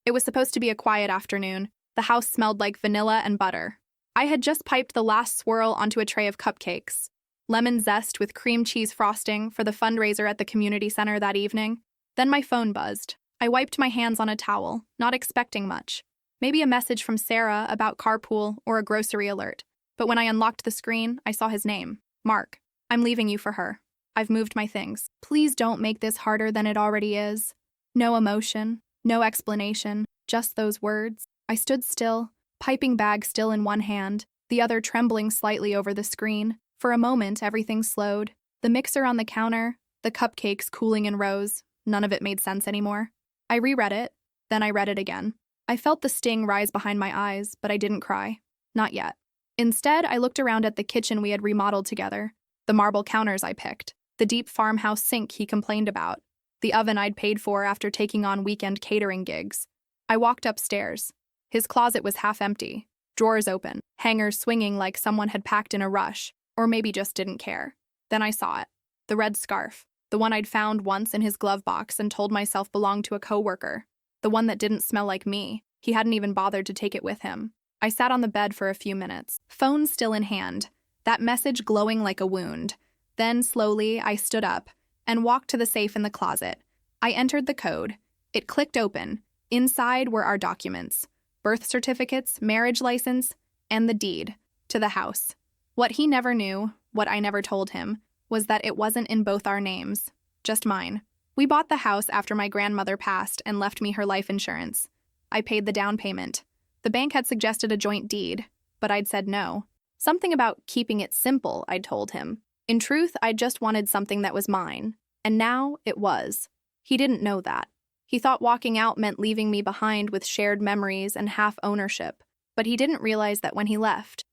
It was supposed to be a quiet afternoon. The house smelled like vanilla and butter. I had just piped the last swirl onto a tray of cupcakes, lemon zest with cream cheese frosting for the fundraiser at the community center that evening. Then my phone buzzed. I wiped my hands on a towel, not expecting much. Maybe a message from Sarah about carpool or a grocery alert. But when I unlocked the screen, I saw his name. Mark. I'm leaving you for her. I've moved my things. Please don't make this harder than it already is. No emotion, no explanation, just those words. I stood still, piping bag still in one hand, the other trembling slightly over the screen. For a moment, everything slowed. The mixer on the counter, the cupcakes cooling in rows. None of it made sense anymore. I reread it, then I read it again. I felt the sting rise behind my eyes, but I didn't cry. Not yet. Instead, I looked around at the kitchen we had remodeled together, the marble counters I picked, the deep farmhouse sink he complained about, the oven I'd paid for after taking on weekend catering gigs. I walked upstairs. His closet was half empty, drawers open, hangers swinging like someone had packed in a rush, or maybe just didn't care. Then I saw it. The red scarf, the one I'd found once in his glove box and told myself belonged to a coworker, the one that didn't smell like me. He hadn't even bothered to take it with him. I sat on the bed for a few minutes, phone still in hand, that message glowing like a wound. Then, slowly, I stood up and walked to the safe in the closet. I entered the code. It clicked open. Inside were our documents: birth certificates, marriage license, and the deed to the house. What he never knew, what I never told him, was that it wasn't in both our names, just mine. We bought the house after my grandmother passed and left me her life insurance. I paid the down payment. The bank had suggested a joint deed, but I'd said no. Something about keeping it simple, I'd told him. In truth, I just wanted something that was mine, and now it was. He didn't know that. He thought walking out meant leaving me behind with shared memories and half ownership, but he didn't realize that when he left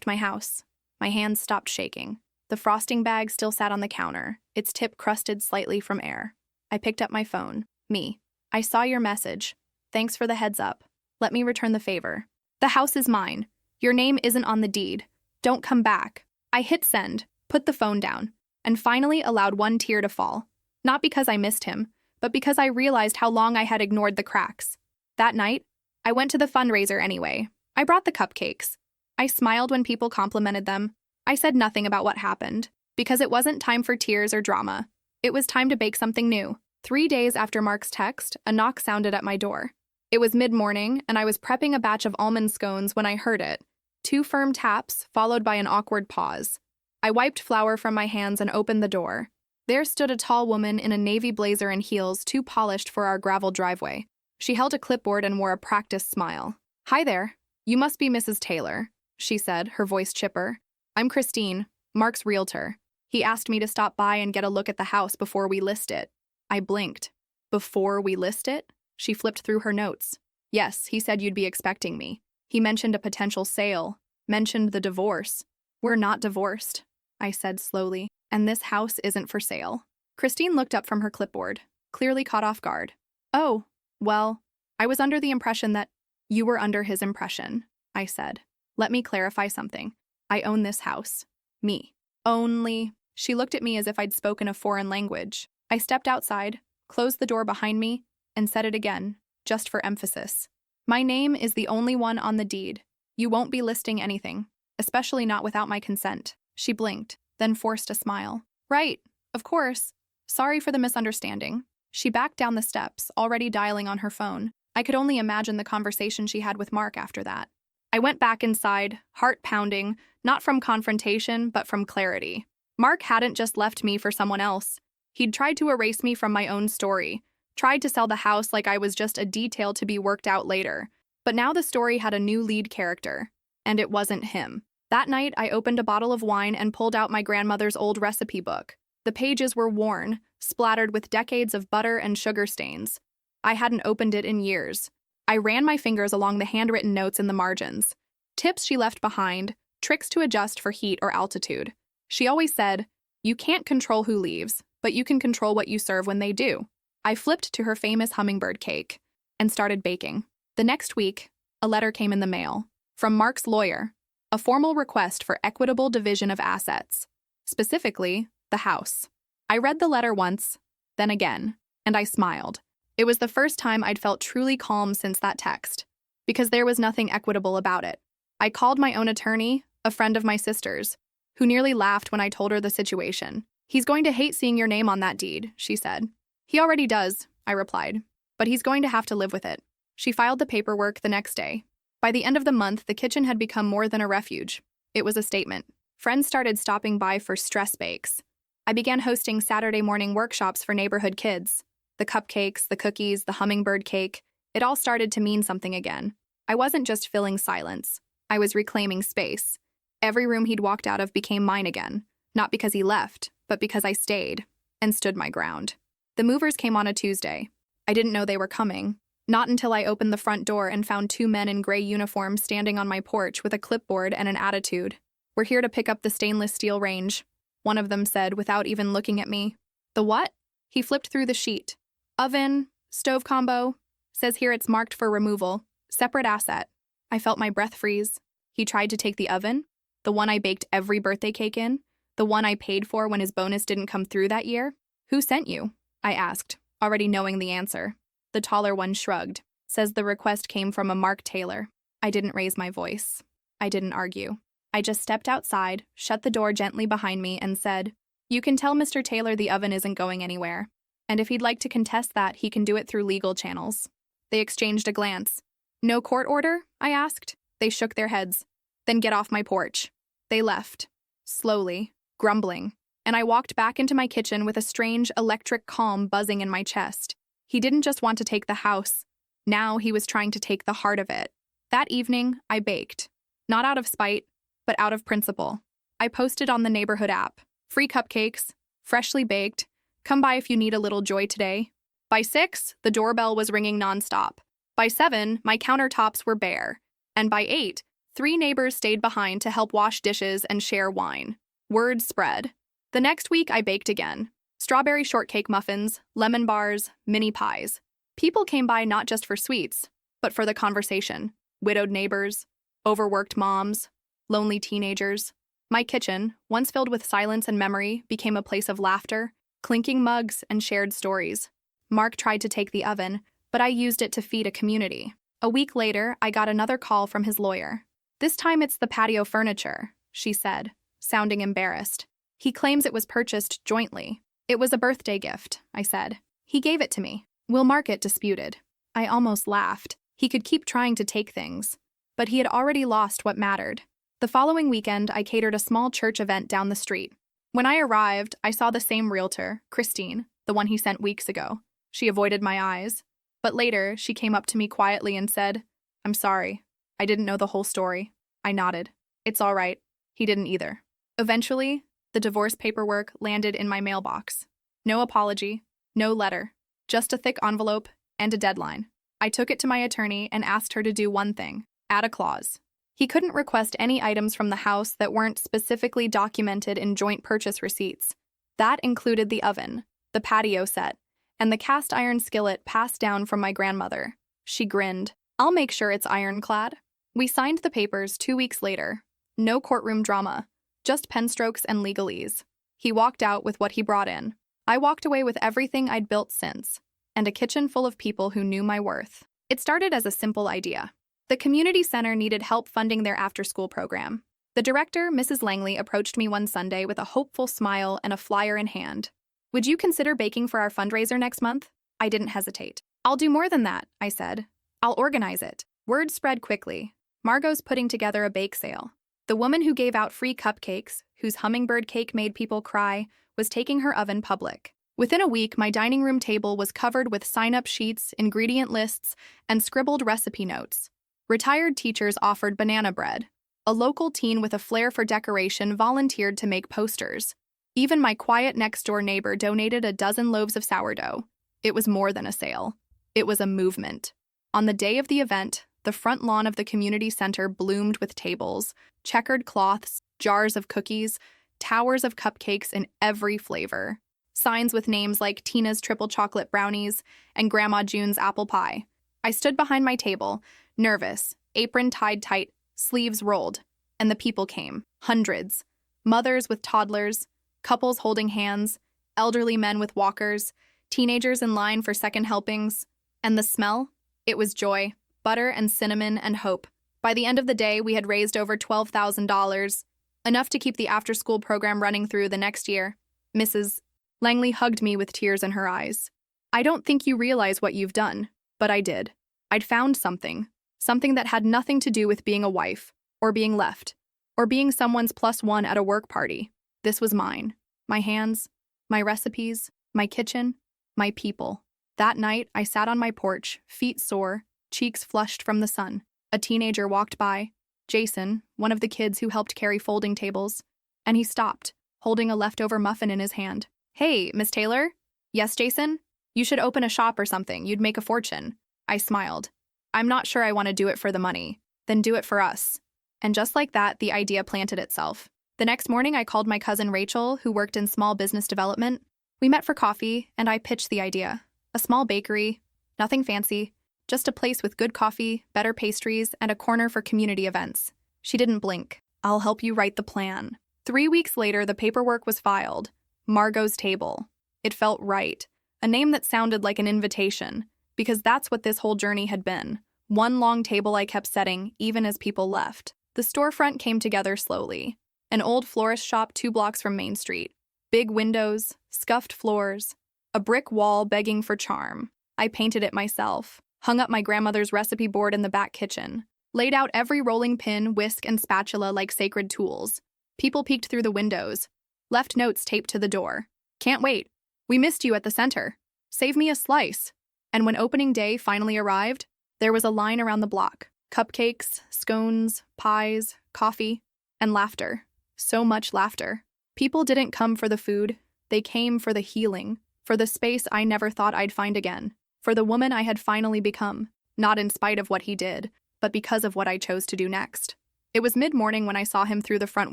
my house. My hands stopped shaking. The frosting bag still sat on the counter, its tip crusted slightly from air. I picked up my phone. Me. I saw your message. Thanks for the heads up. Let me return the favor. The house is mine. Your name isn't on the deed. Don't come back. I hit send, put the phone down, and finally allowed one tear to fall. Not because I missed him, but because I realized how long I had ignored the cracks. That night, I went to the fundraiser anyway. I brought the cupcakes. I smiled when people complimented them. I said nothing about what happened, because it wasn't time for tears or drama. It was time to bake something new. 3 days after Mark's text, a knock sounded at my door. It was mid-morning, and I was prepping a batch of almond scones when I heard it. 2 firm taps, followed by an awkward pause. I wiped flour from my hands and opened the door. There stood a tall woman in a navy blazer and heels too polished for our gravel driveway. She held a clipboard and wore a practiced smile. "Hi there. You must be Mrs. Taylor," she said, her voice chipper. "I'm Christine, Mark's realtor. He asked me to stop by and get a look at the house before we list it." I blinked. "Before we list it?" She flipped through her notes. "Yes, he said you'd be expecting me. He mentioned a potential sale, mentioned the divorce." "We're not divorced," I said slowly, "and this house isn't for sale." Christine looked up from her clipboard, clearly caught off guard. "Oh, well, I was under the impression that—" "You were under his impression," I said. "Let me clarify something. I own this house. Me. Only—" She looked at me as if I'd spoken a foreign language. I stepped outside, closed the door behind me, and said it again, just for emphasis. "My name is the only one on the deed. You won't be listing anything, especially not without my consent." She blinked, then forced a smile. "Right, of course. Sorry for the misunderstanding." She backed down the steps, already dialing on her phone. I could only imagine the conversation she had with Mark after that. I went back inside, heart pounding, not from confrontation, but from clarity. Mark hadn't just left me for someone else. He'd tried to erase me from my own story, tried to sell the house like I was just a detail to be worked out later. But now the story had a new lead character, and it wasn't him. That night, I opened a bottle of wine and pulled out my grandmother's old recipe book. The pages were worn, splattered with decades of butter and sugar stains. I hadn't opened it in years. I ran my fingers along the handwritten notes in the margins. Tips she left behind, tricks to adjust for heat or altitude. She always said, "You can't control who leaves, but you can control what you serve when they do." I flipped to her famous hummingbird cake and started baking. The next week, a letter came in the mail from Mark's lawyer, a formal request for equitable division of assets, specifically the house. I read the letter once, then again, and I smiled. It was the first time I'd felt truly calm since that text, because there was nothing equitable about it. I called my own attorney, a friend of my sister's, who nearly laughed when I told her the situation. "He's going to hate seeing your name on that deed," she said. "He already does," I replied, "but he's going to have to live with it." She filed the paperwork the next day. By the end of the month, the kitchen had become more than a refuge. It was a statement. Friends started stopping by for stress bakes. I began hosting Saturday morning workshops for neighborhood kids. The cupcakes, the cookies, the hummingbird cake, it all started to mean something again. I wasn't just filling silence. I was reclaiming space. Every room he'd walked out of became mine again, not because he left, but because I stayed and stood my ground. The movers came on a Tuesday. I didn't know they were coming. Not until I opened the front door and found two men in gray uniforms standing on my porch with a clipboard and an attitude. "We're here to pick up the stainless steel range," one of them said without even looking at me. "The what?" He flipped through the sheet. "Oven, stove combo. Says here it's marked for removal. Separate asset." I felt my breath freeze. He tried to take the oven? The one I baked every birthday cake in? The one I paid for when his bonus didn't come through that year? "Who sent you?" I asked, already knowing the answer. The taller one shrugged. "Says the request came from a Mark Taylor." I didn't raise my voice. I didn't argue. I just stepped outside, shut the door gently behind me, and said, "You can tell Mr. Taylor the oven isn't going anywhere. And if he'd like to contest that, he can do it through legal channels." They exchanged a glance. "No court order?" I asked. They shook their heads. "Then get off my porch." They left, slowly, grumbling, and I walked back into my kitchen with a strange electric calm buzzing in my chest. He didn't just want to take the house. Now he was trying to take the heart of it. That evening, I baked. Not out of spite, but out of principle. I posted on the neighborhood app. "Free cupcakes, freshly baked. Come by if you need a little joy today." By 6, the doorbell was ringing nonstop. By 7, my countertops were bare. And by 8, 3 neighbors stayed behind to help wash dishes and share wine. Word spread. The next week, I baked again. Strawberry shortcake muffins, lemon bars, mini pies. People came by not just for sweets, but for the conversation. Widowed neighbors, overworked moms, lonely teenagers. My kitchen, once filled with silence and memory, became a place of laughter, clinking mugs, and shared stories. Mark tried to take the oven, but I used it to feed a community. A week later, I got another call from his lawyer. "This time it's the patio furniture," she said, sounding embarrassed. "He claims it was purchased jointly." "It was a birthday gift," I said. "He gave it to me." Will Market disputed. I almost laughed. He could keep trying to take things, but he had already lost what mattered. The following weekend, I catered a small church event down the street. When I arrived, I saw the same realtor, Christine, the one he sent weeks ago. She avoided my eyes. But later, she came up to me quietly and said, "I'm sorry. I didn't know the whole story." I nodded. "It's all right." He didn't either. Eventually, the divorce paperwork landed in my mailbox. No apology, no letter, just a thick envelope and a deadline. I took it to my attorney and asked her to do one thing: add a clause. He couldn't request any items from the house that weren't specifically documented in joint purchase receipts. That included the oven, the patio set, and the cast iron skillet passed down from my grandmother. She grinned. "I'll make sure it's ironclad." We signed the papers 2 weeks later. No courtroom drama, just pen strokes and legalese. He walked out with what he brought in. I walked away with everything I'd built since, and a kitchen full of people who knew my worth. It started as a simple idea. The community center needed help funding their after-school program. The director, Mrs. Langley, approached me one Sunday with a hopeful smile and a flyer in hand. "Would you consider baking for our fundraiser next month?" I didn't hesitate. "I'll do more than that," I said. "I'll organize it." Word spread quickly. Margot's putting together a bake sale. The woman who gave out free cupcakes, whose hummingbird cake made people cry, was taking her oven public. Within a week, my dining room table was covered with sign-up sheets, ingredient lists, and scribbled recipe notes. Retired teachers offered banana bread. A local teen with a flair for decoration volunteered to make posters. Even my quiet next-door neighbor donated a dozen loaves of sourdough. It was more than a sale. It was a movement. On the day of the event, the front lawn of the community center bloomed with tables, checkered cloths, jars of cookies, towers of cupcakes in every flavor. Signs with names like Tina's triple chocolate brownies and Grandma June's apple pie. I stood behind my table, nervous, apron tied tight, sleeves rolled, and the people came. Hundreds. Mothers with toddlers, couples holding hands, elderly men with walkers, teenagers in line for second helpings. And the smell? It was joy, butter and cinnamon and hope. By the end of the day, we had raised over $12,000, enough to keep the after-school program running through the next year. Mrs. Langley hugged me with tears in her eyes. I don't think you realize what you've done, but I did. I'd found something that had nothing to do with being a wife, or being left, or being someone's plus one at a work party. This was mine. My hands, my recipes, my kitchen, my people. That night, I sat on my porch, feet sore, cheeks flushed from the sun. A teenager walked by, Jason, one of the kids who helped carry folding tables, and he stopped, holding a leftover muffin in his hand. Hey, Miss Taylor? Yes, Jason? You should open a shop or something. You'd make a fortune. I smiled. I'm not sure I want to do it for the money. Then do it for us. And just like that, the idea planted itself. The next morning, I called my cousin Rachel, who worked in small business development. We met for coffee, and I pitched the idea. A small bakery, nothing fancy, just a place with good coffee, better pastries, and a corner for community events. She didn't blink. I'll help you write the plan. 3 weeks later, the paperwork was filed. Margot's Table. It felt right. A name that sounded like an invitation, because that's what this whole journey had been. One long table I kept setting, even as people left. The storefront came together slowly. An old florist shop 2 blocks from Main Street. Big windows, scuffed floors, a brick wall begging for charm. I painted it myself, hung up my grandmother's recipe board in the back kitchen, laid out every rolling pin, whisk, and spatula like sacred tools. People peeked through the windows, left notes taped to the door. Can't wait. We missed you at the center. Save me a slice. And when opening day finally arrived, there was a line around the block. Cupcakes, scones, pies, coffee, and laughter. So much laughter. People didn't come for the food. They came for the healing, for the space I never thought I'd find again, for the woman I had finally become, not in spite of what he did, but because of what I chose to do next. It was mid-morning when I saw him through the front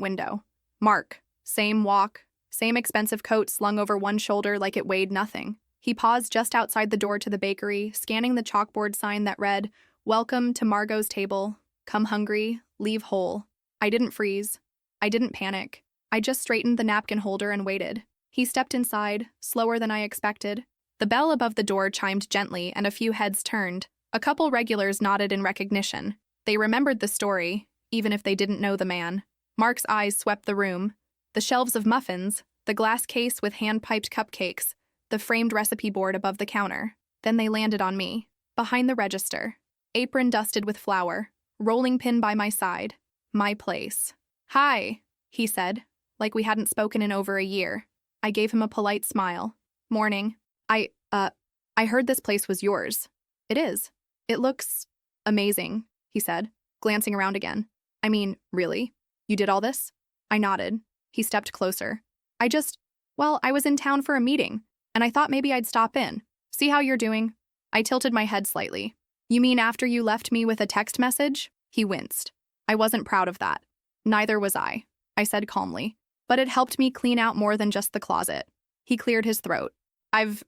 window. Mark, same walk, same expensive coat slung over one shoulder like it weighed nothing. He paused just outside the door to the bakery, scanning the chalkboard sign that read, "Welcome to Margot's Table. Come hungry, leave whole." I didn't freeze. I didn't panic. I just straightened the napkin holder and waited. He stepped inside, slower than I expected. The bell above the door chimed gently and a few heads turned. A couple regulars nodded in recognition. They remembered the story, even if they didn't know the man. Mark's eyes swept the room. The shelves of muffins, the glass case with hand-piped cupcakes, the framed recipe board above the counter. Then they landed on me, behind the register. Apron dusted with flour, rolling pin by my side. My place. "Hi," he said, like we hadn't spoken in over a year. I gave him a polite smile. "Morning. I heard this place was yours." "It is. It looks amazing," he said, glancing around again. "I mean, really? You did all this?" I nodded. He stepped closer. I was in town for a meeting, and I thought maybe I'd stop in. See how you're doing?" I tilted my head slightly. "You mean after you left me with a text message?" He winced. I wasn't proud of that. Neither was I said calmly. But it helped me clean out more than just the closet. He cleared his throat. "I've,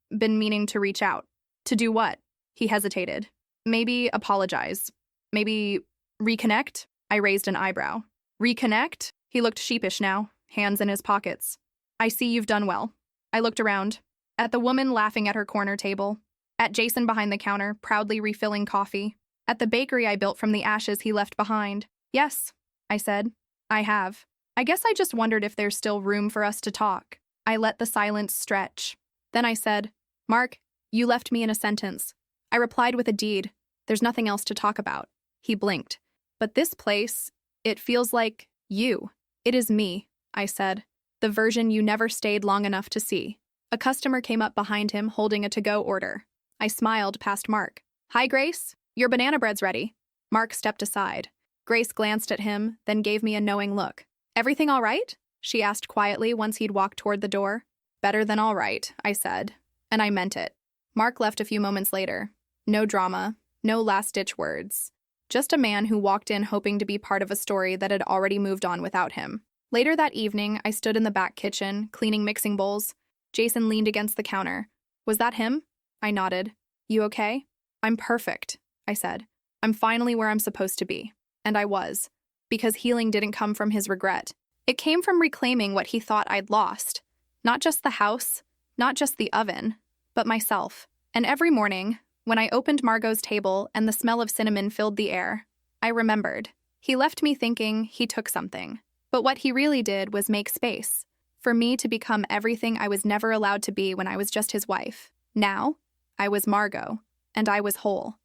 been meaning to reach out." "To do what?" He hesitated. "Maybe apologize. Maybe reconnect?" I raised an eyebrow. "Reconnect?" He looked sheepish now, hands in his pockets. "I see you've done well." I looked around. At the woman laughing at her corner table. At Jason behind the counter, proudly refilling coffee. At the bakery I built from the ashes he left behind. "Yes," I said. "I have. I guess I just wondered if there's still room for us to talk." I let the silence stretch. Then I said, "Mark, you left me in a sentence." I replied with a deed. "There's nothing else to talk about." He blinked. "But this place, it feels like you." "It is me," I said. "The version you never stayed long enough to see." A customer came up behind him holding a to-go order. I smiled past Mark. "Hi, Grace. Your banana bread's ready." Mark stepped aside. Grace glanced at him, then gave me a knowing look. "Everything all right?" she asked quietly once he'd walked toward the door. "Better than all right," I said. And I meant it. Mark left a few moments later. No drama, no last-ditch words. Just a man who walked in hoping to be part of a story that had already moved on without him. Later that evening, I stood in the back kitchen, cleaning mixing bowls. Jason leaned against the counter. "Was that him?" I nodded. "You okay?" "I'm perfect," I said. "I'm finally where I'm supposed to be." And I was. Because healing didn't come from his regret. It came from reclaiming what he thought I'd lost. Not just the house, not just the oven, but myself. And every morning, When I opened Margot's table and the smell of cinnamon filled the air, I remembered. He left me thinking he took something. But what he really did was make space for me to become everything I was never allowed to be when I was just his wife. Now, I was Margot, and I was whole.